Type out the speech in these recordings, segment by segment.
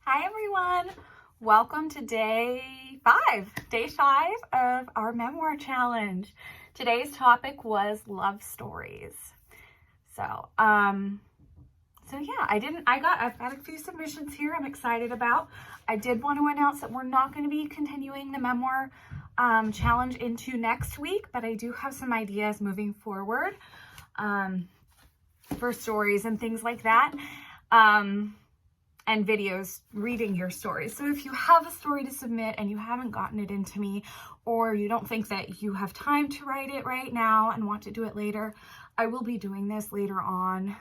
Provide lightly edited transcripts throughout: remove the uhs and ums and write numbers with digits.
Hi everyone, welcome to day five of our memoir challenge. Today's topic was love stories. So yeah, I've got a few submissions here I'm excited about. I did want to announce that we're not going to be continuing the memoir challenge into next week, but I do have some ideas moving forward for stories and things like that. And videos reading your stories. So if you have a story to submit and you haven't gotten it into me, or you don't think that you have time to write it right now and want to do it later, I will be doing this later on,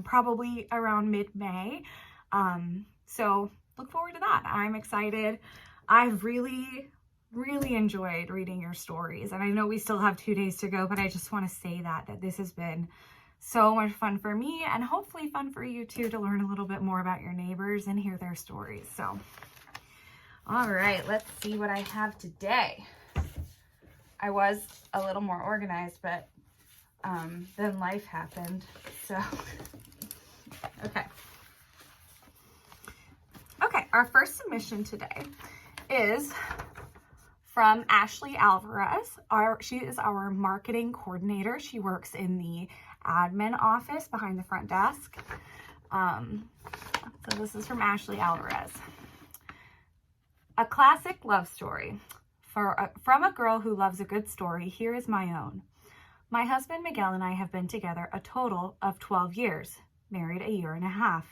probably around mid-May. So look forward to that. I'm excited. I've really enjoyed reading your stories. And I know we still have 2 days to go, but I just want to say that this has been so much fun for me and hopefully fun for you too, to learn a little bit more about your neighbors and hear their stories. So, all right, let's see what I have today. I was a little more organized, but then life happened. So, okay, our first submission today is from Ashley Alvarez. She is our marketing coordinator. She works in the admin office behind the front desk. So this is from Ashley Alvarez. A classic love story. From a girl who loves a good story, here is my own. My husband Miguel and I have been together a total of 12 years, married a year and a half.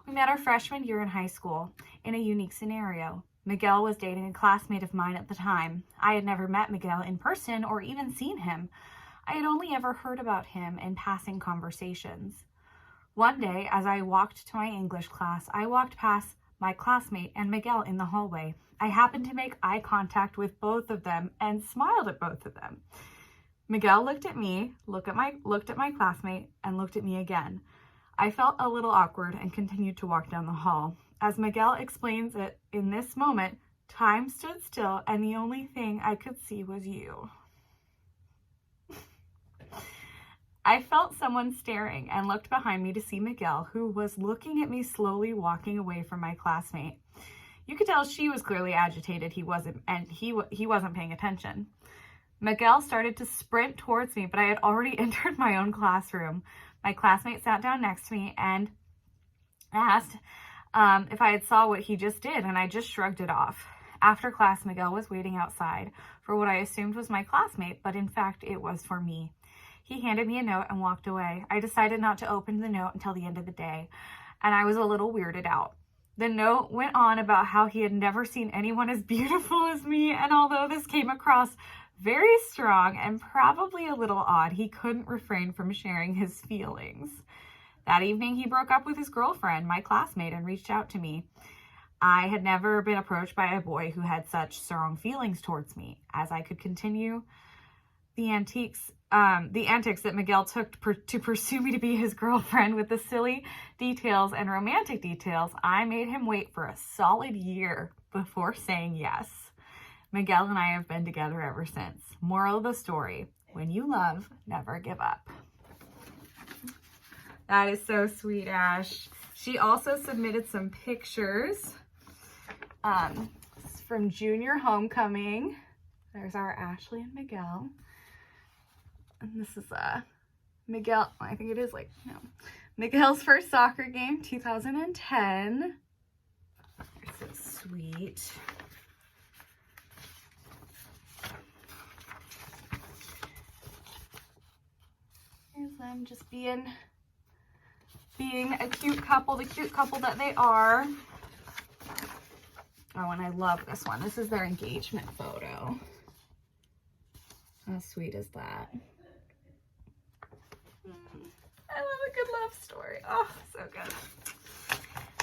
We met our freshman year in high school in a unique scenario. Miguel was dating a classmate of mine at the time. I had never met Miguel in person or even seen him. I had only ever heard about him in passing conversations. One day, as I walked to my English class, I walked past my classmate and Miguel in the hallway. I happened to make eye contact with both of them and smiled at both of them. Miguel looked at me, looked at my classmate, and looked at me again. I felt a little awkward and continued to walk down the hall. As Miguel explains it, in this moment, time stood still and the only thing I could see was you. I felt someone staring and looked behind me to see Miguel, who was looking at me slowly walking away from my classmate. You could tell she was clearly agitated. He wasn't paying attention. Miguel started to sprint towards me, but I had already entered my own classroom. My classmate sat down next to me and asked if I had saw what he just did, and I just shrugged it off. After class, Miguel was waiting outside for what I assumed was my classmate, but in fact, it was for me. He handed me a note and walked away. I decided not to open the note until the end of the day, and I was a little weirded out. The note went on about how he had never seen anyone as beautiful as me, and although this came across very strong and probably a little odd, he couldn't refrain from sharing his feelings. That evening, he broke up with his girlfriend, my classmate, and reached out to me. I had never been approached by a boy who had such strong feelings towards me. As I could continue the antics that Miguel took to pursue me to be his girlfriend with the silly details and romantic details, I made him wait for a solid year before saying yes. Miguel and I have been together ever since. Moral of the story, when you love, never give up. That is so sweet, Ash. She also submitted some pictures from junior homecoming. There's our Ashley and Miguel. And this is Miguel, I think it is Miguel's first soccer game, 2010. They're so sweet. Here's them just being a cute couple, the cute couple that they are. Oh, and I love this one. This is their engagement photo. How sweet is that? I love a good love story. Oh, so good.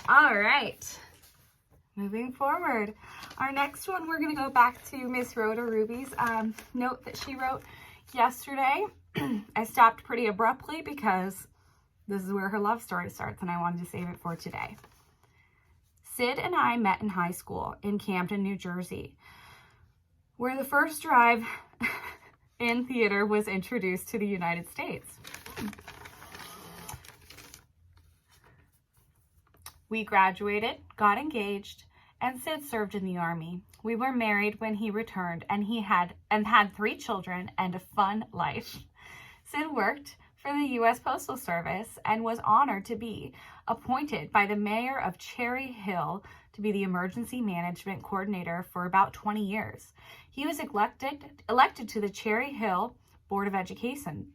All right. Moving forward. Our next one, we're going to go back to Miss Rhoda Ruby's note that she wrote yesterday. I stopped pretty abruptly because this is where her love story starts, and I wanted to save it for today. Sid and I met in high school in Camden, New Jersey, where the first drive-in theater was introduced to the United States. We graduated, got engaged, and Sid served in the Army. We were married when he returned, and he had 3 children and a fun life. Sid worked for the U.S. Postal Service and was honored to be appointed by the mayor of Cherry Hill to be the emergency management coordinator for about 20 years. He was elected to the Cherry Hill Board of Education,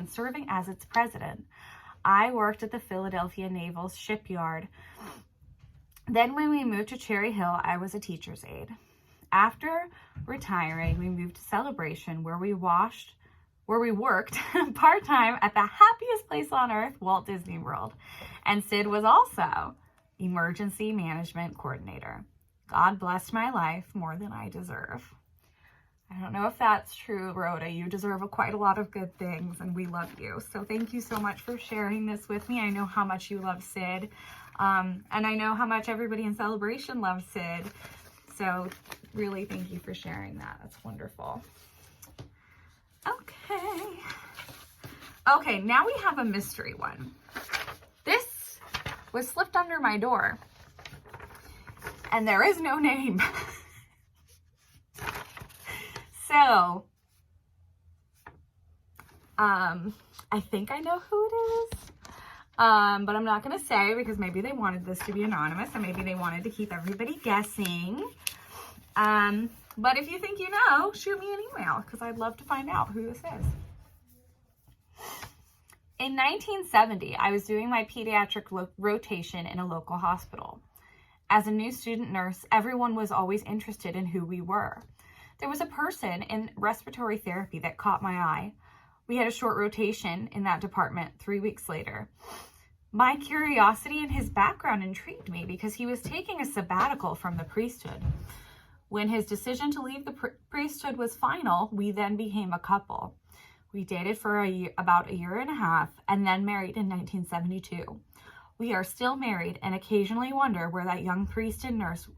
serving as its president. I worked at the Philadelphia Naval Shipyard. Then when we moved to Cherry Hill, I was a teacher's aide. After retiring, we moved to Celebration, where we worked part-time at the happiest place on earth, Walt Disney World. And Sid was also emergency management coordinator. God blessed my life more than I deserve. I don't know if that's true, Rhoda. You deserve quite a lot of good things, and we love you. So thank you so much for sharing this with me. I know how much you love Sid, and I know how much everybody in Celebration loves Sid. So really thank you for sharing that. That's wonderful. Okay, now we have a mystery one. This was slipped under my door, and there is no name. So, I think I know who it is, but I'm not going to say because maybe they wanted this to be anonymous and maybe they wanted to keep everybody guessing. But if you think you know, shoot me an email because I'd love to find out who this is. In 1970, I was doing my pediatric rotation in a local hospital. As a new student nurse, everyone was always interested in who we were. There was a person in respiratory therapy that caught my eye. We had a short rotation in that department 3 weeks later. My curiosity and his background intrigued me because he was taking a sabbatical from the priesthood. When his decision to leave the priesthood was final, we then became a couple. We dated for about a year and a half and then married in 1972. We are still married and occasionally wonder where that young priest and nurse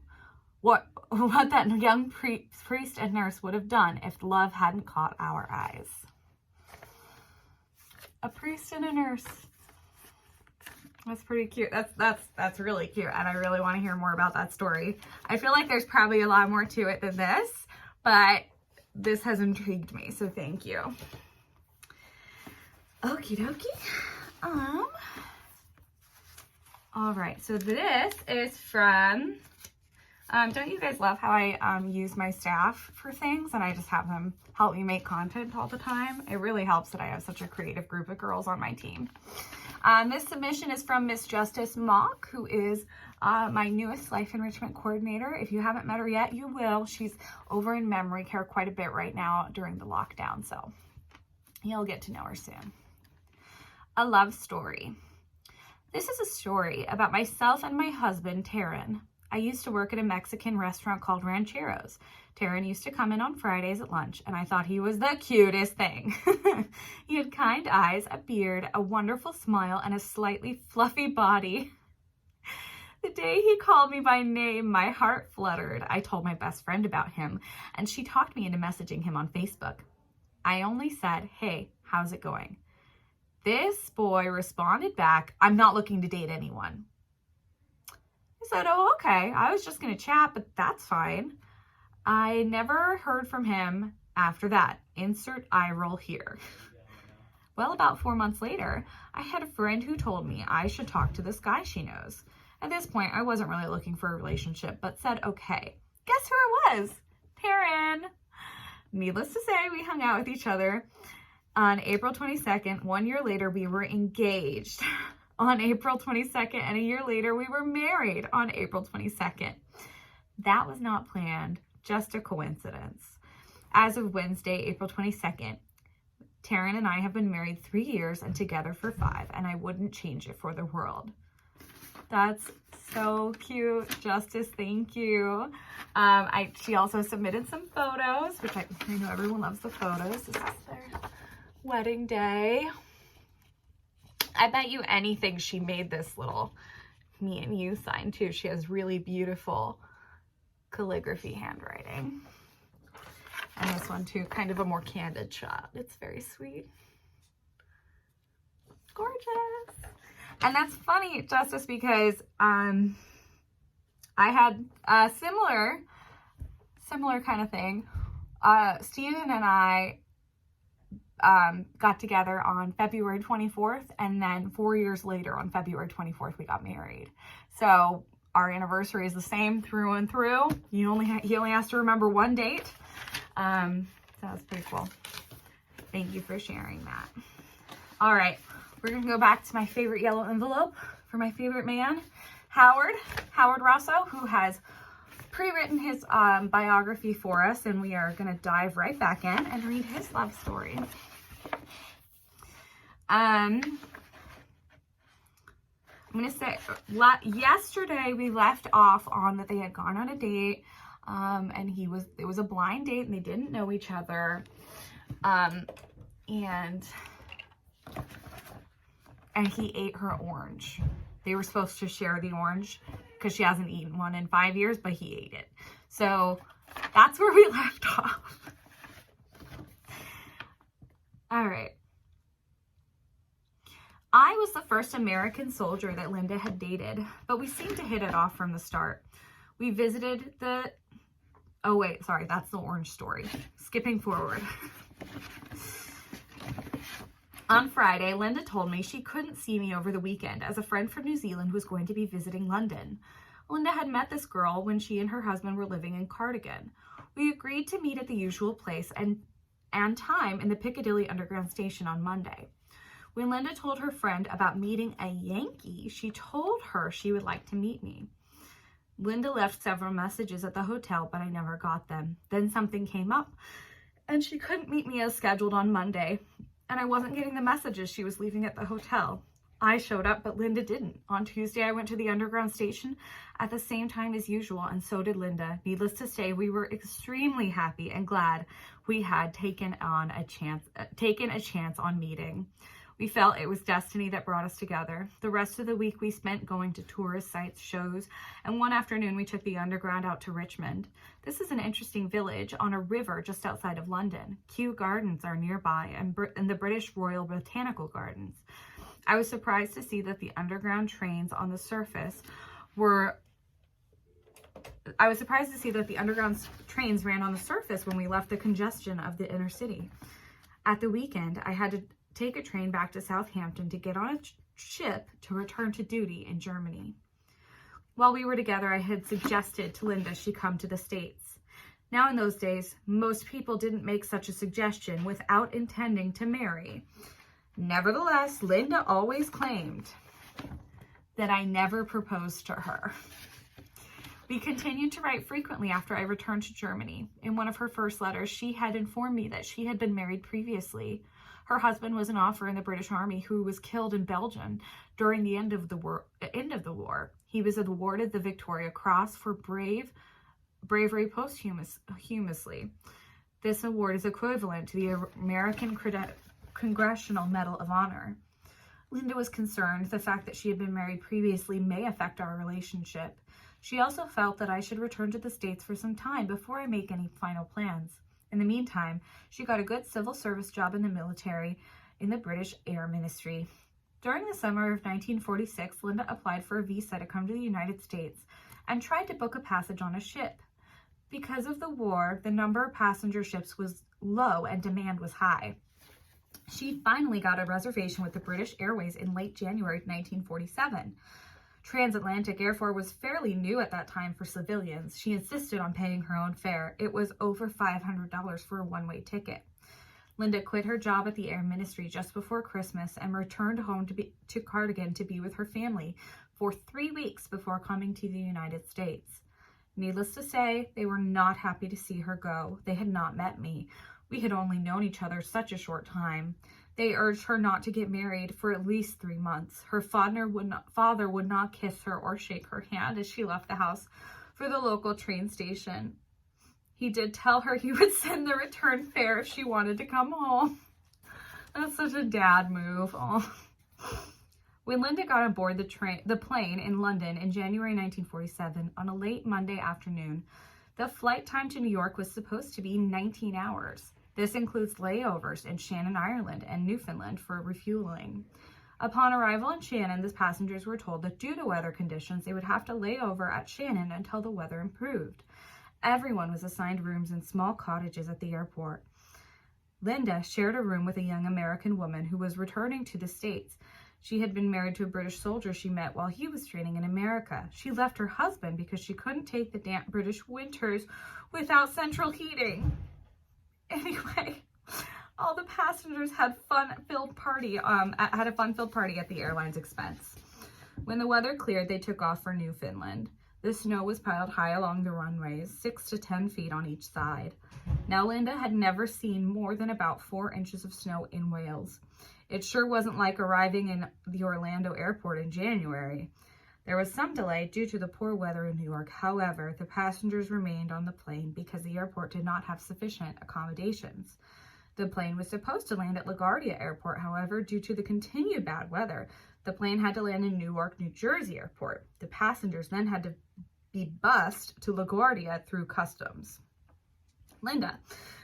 what that young priest and nurse would have done if love hadn't caught our eyes. A priest and a nurse. That's pretty cute. That's really cute, and I really want to hear more about that story. I feel like there's probably a lot more to it than this, but this has intrigued me, so thank you. Okie dokie. All right, so this is from... don't you guys love how I use my staff for things and I just have them help me make content all the time? It really helps that I have such a creative group of girls on my team. This submission is from Miss Justice Mock, who is my newest life enrichment coordinator. If you haven't met her yet, you will. She's over in memory care quite a bit right now during the lockdown, so you'll get to know her soon. A love story. This is a story about myself and my husband, Taryn. I used to work at a Mexican restaurant called Rancheros. Taryn used to come in on Fridays at lunch, and I thought he was the cutest thing. He had kind eyes, a beard, a wonderful smile, and a slightly fluffy body. The day he called me by name, my heart fluttered. I told my best friend about him, and she talked me into messaging him on Facebook. I only said, "Hey, how's it going?" This boy responded back, "I'm not looking to date anyone." I said, "Oh, okay. I was just going to chat, but that's fine." I never heard from him after that. Insert eye roll here. Well, about 4 months later, I had a friend who told me I should talk to this guy she knows. At this point, I wasn't really looking for a relationship, but said, okay. Guess who it was? Taryn. Needless to say, we hung out with each other on April 22nd. 1 year later, we were engaged on April 22nd, and a year later, we were married on April 22nd. That was not planned, just a coincidence. As of Wednesday, April 22nd, Taryn and I have been married 3 years and together for 5, and I wouldn't change it for the world. That's so cute. Justice, thank you. She also submitted some photos, which I know everyone loves the photos. This is their wedding day. I bet you anything she made this little me and you sign too. She has really beautiful calligraphy handwriting. And this one too, kind of a more candid shot. It's very sweet. Gorgeous. And that's funny, Justice, because I had a similar kind of thing. Steven and I got together on February 24th, and then 4 years later on February 24th, we got married. So our anniversary is the same through and through. He only has to remember one date. So that's pretty cool. Thank you for sharing that. All right, we're gonna go back to my favorite yellow envelope for my favorite man, Howard Rosso, who has pre-written his biography for us, and we are gonna dive right back in and read his love story. I'm gonna say, yesterday we left off on that they had gone on a date, and it was a blind date, and they didn't know each other, and he ate her orange. They were supposed to share the orange because she hasn't eaten one in 5 years, but he ate it. So that's where we left off. All right. I was the first American soldier that Linda had dated, but we seemed to hit it off from the start. We visited oh wait, sorry, that's the orange story. Skipping forward. On Friday, Linda told me she couldn't see me over the weekend as a friend from New Zealand was going to be visiting London. Linda had met this girl when she and her husband were living in Cardigan. We agreed to meet at the usual place and time in the Piccadilly Underground station on Monday. When Linda told her friend about meeting a Yankee, she told her she would like to meet me. Linda left several messages at the hotel, but I never got them. Then something came up, and she couldn't meet me as scheduled on Monday, and I wasn't getting the messages she was leaving at the hotel. I showed up, but Linda didn't. On Tuesday, I went to the Underground station at the same time as usual, and so did Linda. Needless to say, we were extremely happy and glad we had taken a chance on meeting. We felt it was destiny that brought us together. The rest of the week we spent going to tourist sites, shows, and one afternoon we took the Underground out to Richmond. This is an interesting village on a river just outside of London. Kew Gardens are nearby, and the British Royal Botanical Gardens. I was surprised to see that the Underground trains on the surface ran on the surface when we left the congestion of the inner city. At the weekend, I had to take a train back to Southampton to get on a ship to return to duty in Germany. While we were together, I had suggested to Linda she come to the States. Now, in those days, most people didn't make such a suggestion without intending to marry. Nevertheless, Linda always claimed that I never proposed to her. We continued to write frequently after I returned to Germany. In one of her first letters, she had informed me that she had been married previously. Her husband was an officer in the British Army who was killed in Belgium during the end of the war. He was awarded the Victoria Cross for bravery posthumously. This award is equivalent to the American Congressional Medal of Honor. Linda was concerned the fact that she had been married previously may affect our relationship. She also felt that I should return to the States for some time before I make any final plans. In the meantime, she got a good civil service job in the military in the British Air Ministry. During the summer of 1946, Linda applied for a visa to come to the United States and tried to book a passage on a ship. Because of the war, the number of passenger ships was low and demand was high. She finally got a reservation with the British Airways in late January 1947. Transatlantic airfare was fairly new at that time for civilians. She insisted on paying her own fare. It was over $500 for a one-way ticket. Linda quit her job at the Air Ministry just before Christmas and returned home to Cardigan to be with her family for 3 weeks before coming to the United States. Needless to say, they were not happy to see her go. They had not met me. We had only known each other such a short time. They urged her not to get married for at least 3 months. Her father would not kiss her or shake her hand as she left the house for the local train station. He did tell her he would send the return fare if she wanted to come home. That's such a dad move. Oh. When Linda got on board the plane in London in January 1947 on a late Monday afternoon, the flight time to New York was supposed to be 19 hours. This includes layovers in Shannon, Ireland and Newfoundland for refueling. Upon arrival in Shannon, the passengers were told that due to weather conditions, they would have to lay over at Shannon until the weather improved. Everyone was assigned rooms in small cottages at the airport. Linda shared a room with a young American woman who was returning to the States. She had been married to a British soldier she met while he was training in America. She left her husband because she couldn't take the damp British winters without central heating. Anyway, all the passengers had a fun-filled party at the airline's expense. When the weather cleared, they took off for Newfoundland. The snow was piled high along the runways, 6 to 10 feet on each side. Now, Linda had never seen more than about 4 inches of snow in Wales. It sure wasn't like arriving in the Orlando airport in January. There was some delay due to the poor weather in New York. However, the passengers remained on the plane because the airport did not have sufficient accommodations. The plane was supposed to land at LaGuardia Airport. However, due to the continued bad weather, the plane had to land in Newark, New Jersey Airport. The passengers then had to be bused to LaGuardia through customs. Linda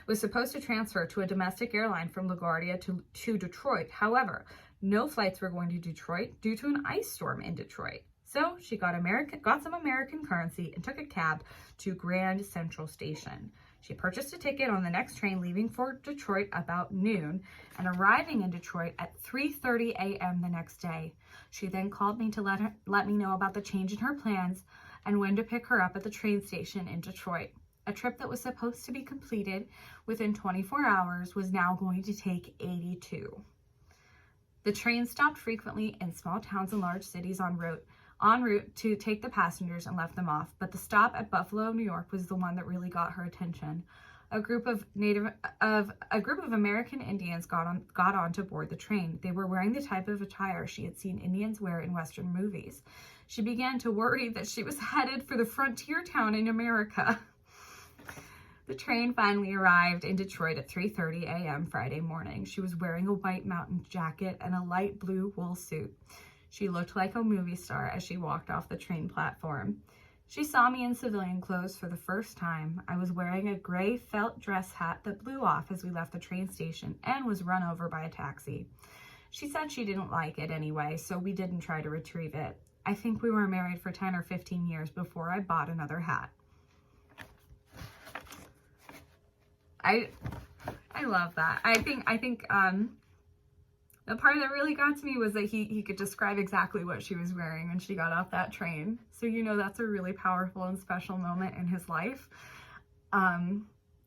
was supposed to transfer to a domestic airline from LaGuardia to Detroit. However, no flights were going to Detroit due to an ice storm in Detroit. So she got some American currency and took a cab to Grand Central Station. She purchased a ticket on the next train leaving for Detroit about noon and arriving in Detroit at 3:30 a.m. the next day. She then called me to let me know about the change in her plans and when to pick her up at the train station in Detroit. A trip that was supposed to be completed within 24 hours was now going to take 82. The train stopped frequently in small towns and large cities en route to take the passengers and left them off, but the stop at Buffalo, New York was the one that really got her attention. A group of American Indians got on to board the train. They were wearing the type of attire she had seen Indians wear in Western movies. She began to worry that she was headed for the frontier town in America. The train finally arrived in Detroit at 3:30 a.m. Friday morning. She was wearing a white mountain jacket and a light blue wool suit. She looked like a movie star as she walked off the train platform. She saw me in civilian clothes for the first time. I was wearing a gray felt dress hat that blew off as we left the train station and was run over by a taxi. She said she didn't like it anyway, so we didn't try to retrieve it. I think we were married for 10 or 15 years before I bought another hat. I love that. I think the part that really got to me was that he could describe exactly what she was wearing when she got off that train. So that's a really powerful and special moment in his life.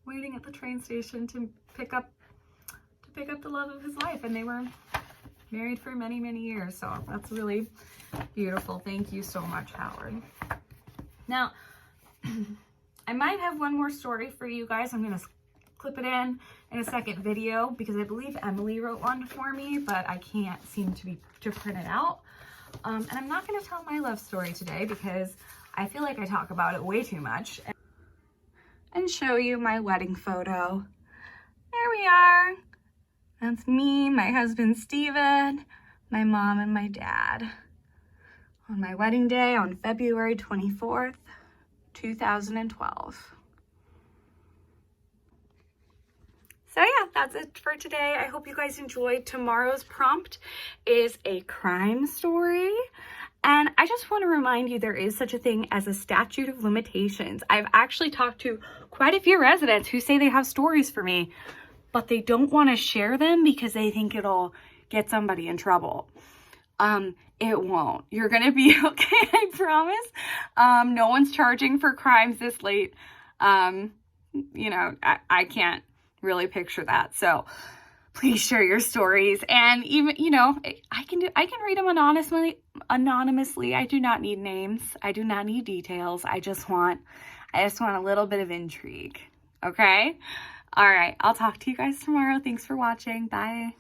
Waiting at the train station to pick up the love of his life, and they were married for many, many years. So that's really beautiful. Thank you so much, Howard. Now, I might have one more story for you guys. I'm gonna clip it in a second video because I believe Emily wrote one for me, but I can't seem to print it out. And I'm not going to tell my love story today because I feel like I talk about it way too much. And show you my wedding photo. There we are. That's me, my husband Steven, my mom, and my dad. On my wedding day on February 24th, 2012. So yeah, that's it for today. I hope you guys enjoyed. Tomorrow's prompt is a crime story. And I just want to remind you there is such a thing as a statute of limitations. I've actually talked to quite a few residents who say they have stories for me, but they don't want to share them because they think it'll get somebody in trouble. It won't. You're going to be okay, I promise. No one's charging for crimes this late. I can't really picture that. So please share your stories. And even, I can read them anonymously. I do not need names. I do not need details. I just want a little bit of intrigue. Okay? All right. I'll talk to you guys tomorrow. Thanks for watching. Bye.